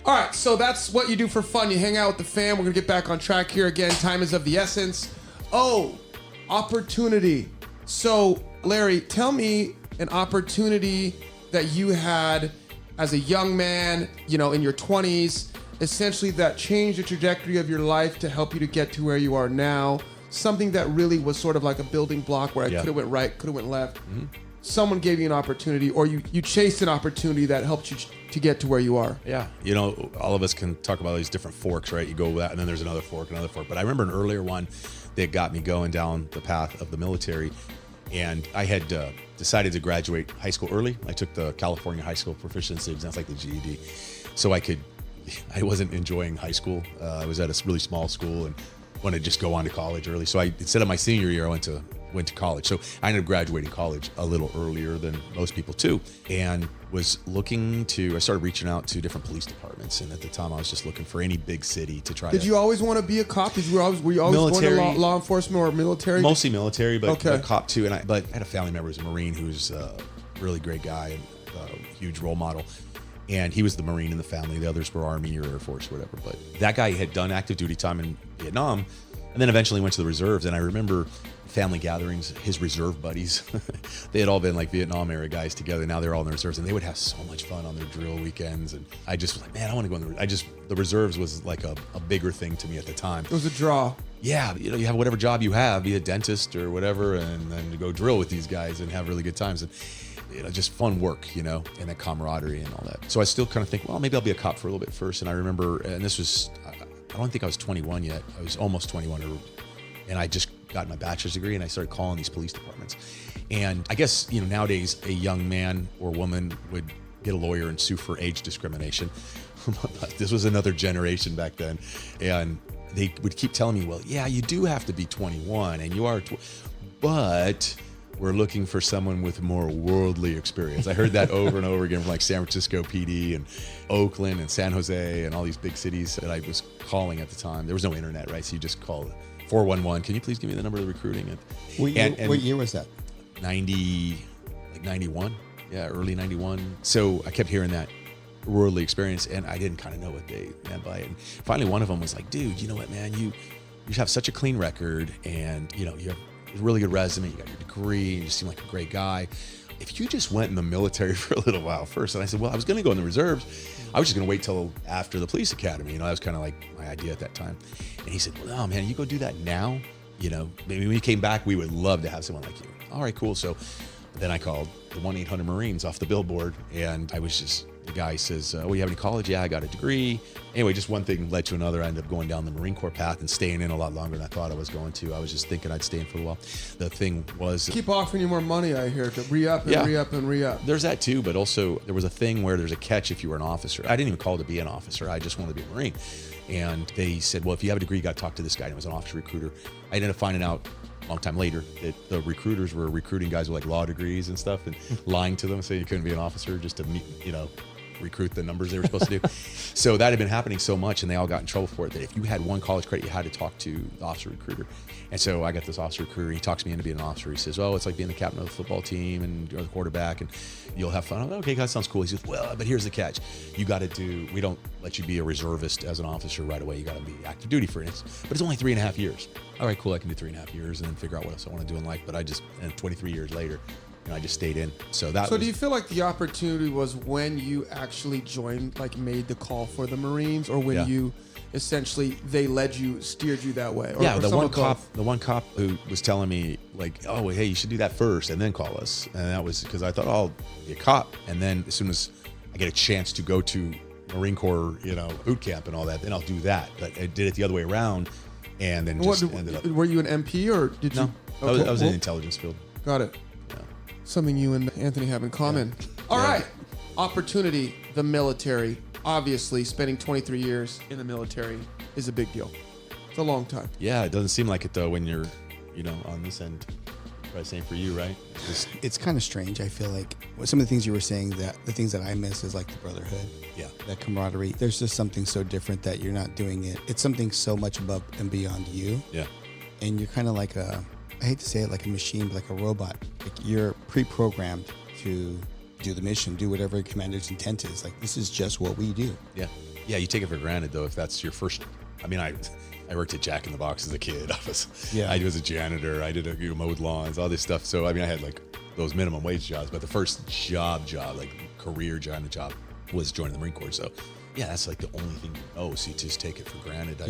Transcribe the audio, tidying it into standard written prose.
All right, so that's what you do for fun. You hang out with the fam. We're going to get back on track here again. Time is of the essence. Oh, opportunity. So, Larry, tell me an opportunity that you had as a young man, you know, in your 20s, essentially that changed the trajectory of your life to help you to get to where you are now. Something that really was sort of like a building block where I could have went right, could have went left. Mm-hmm. Someone gave you an opportunity, or you chased an opportunity that helped you to get to where you are. Yeah. You know, all of us can talk about these different forks, right? You go with that, and then there's another fork. But I remember an earlier one that got me going down the path of the military. And I had decided to graduate high school early. I took the California High School Proficiency exam, that's like the GED. So I wasn't enjoying high school. I was at a really small school and wanted to just go on to college early. So instead of my senior year, I went to college. So I ended up graduating college a little earlier than most people too, and was I started reaching out to different police departments. And at the time I was just looking for any big city to try. Did you always want to be a cop? Were you always military, going to law enforcement or military? Mostly military, but a cop too. But I had a family member who's a Marine who's a really great guy and a huge role model. And he was the Marine in the family. The others were Army or Air Force, whatever. But that guy had done active duty time in Vietnam and then eventually went to the reserves. And I remember family gatherings, his reserve buddies, they had all been like Vietnam era guys together. Now they're all in the reserves, and they would have so much fun on their drill weekends. And I just was like, man, I want to go in the reserves was like a bigger thing to me at the time. It was a draw. Yeah, you know, you have whatever job you have, be a dentist or whatever, and then to go drill with these guys and have really good times. And you know, just fun work, you know, and that camaraderie and all that. So I still kind of think, well, maybe I'll be a cop for a little bit first. And I remember, and this was, I don't think I was 21 yet. I was almost 21, and I just got my bachelor's degree, and I started calling these police departments. And I guess, you know, nowadays a young man or woman would get a lawyer and sue for age discrimination. But this was another generation back then. And they would keep telling me, well, yeah, you do have to be 21 and you are, but we're looking for someone with more worldly experience. I heard that over and over again from like San Francisco PD and Oakland and San Jose and all these big cities that I was calling at the time. There was no internet, right? So you just call 411. Can you please give me the number of the recruiting? What year was that? 91. Yeah, early 91. So I kept hearing that worldly experience, and I didn't kind of know what they meant by it. And finally, one of them was like, dude, you know what, man? You have such a clean record, and you know, you have a really good resume, you got your degree, and you seem like a great guy. If you just went in the military for a little while first. And I said, well, I was going to go in the reserves. I was just going to wait till after the police academy. You know, that was kind of like my idea at that time. And he said, well, no, man, you go do that now. You know, maybe when you came back, we would love to have someone like you. All right, cool. So then I called the 1-800 Marines off the billboard, and I was just, the guy says, well, you have any college? Yeah, I got a degree. Anyway, just one thing led to another. I ended up going down the Marine Corps path and staying in a lot longer than I thought I was going to. I was just thinking I'd stay in for a while. The thing was... Keep offering you more money, I hear, to re-up and re-up and re-up. There's that too, but also there was a thing where there's a catch if you were an officer. I didn't even call to be an officer. I just wanted to be a Marine. And they said, well, if you have a degree, you got to talk to this guy. And it was an officer recruiter. I ended up finding out a long time later that the recruiters were recruiting guys with like law degrees and stuff and lying to them, saying you couldn't be an officer just to meet, you know, recruit the numbers they were supposed to do. So that had been happening so much, and they all got in trouble for it, that if you had one college credit, you had to talk to the officer recruiter. And so I got this officer recruiter, he talks me into being an officer. He says, oh, it's like being the captain of the football team and you're the quarterback and you'll have fun. I'm like, okay, that sounds cool. He says, well, but here's the catch. We don't let you be a reservist as an officer right away. You got to be active duty for it. But it's only 3.5 years. All right, cool. I can do 3.5 years and then figure out what else I want to do in life. But and 23 years later, I just stayed in. So do you feel like the opportunity was when you actually joined, like made the call for the Marines, or when you essentially steered you that way? Or the one cop who was telling me like, oh, hey, you should do that first and then call us. And that was because I thought, oh, I'll be a cop. And then as soon as I get a chance to go to Marine Corps, you know, boot camp and all that, then I'll do that. But I did it the other way around, and then ended up. Were you an MP or did you? No, I was in the intelligence field. Got it. Something you and Anthony have in common. Yeah. All right. Opportunity, the military. Obviously, spending 23 years in the military is a big deal. It's a long time. Yeah, it doesn't seem like it, though, when you're, you know, on this end. Probably same for you, right? It's kind of strange. I feel like some of the things you were saying, that the things that I miss is like the brotherhood. Yeah. That camaraderie. There's just something so different that you're not doing it. It's something so much above and beyond you. Yeah. And you're kind of like I hate to say it, like a machine, but like a robot. Like you're pre-programmed to do the mission, do whatever commander's intent is. Like this is just what we do. Yeah. Yeah, you take it for granted though if that's your first. I mean, I worked at Jack in the Box as a kid. I was a janitor. I did mowed lawns, all this stuff. So I mean, I had like those minimum wage jobs, but the first job, like career job, was joining the Marine Corps. So yeah, that's like the only thing you know. So you just take it for granted.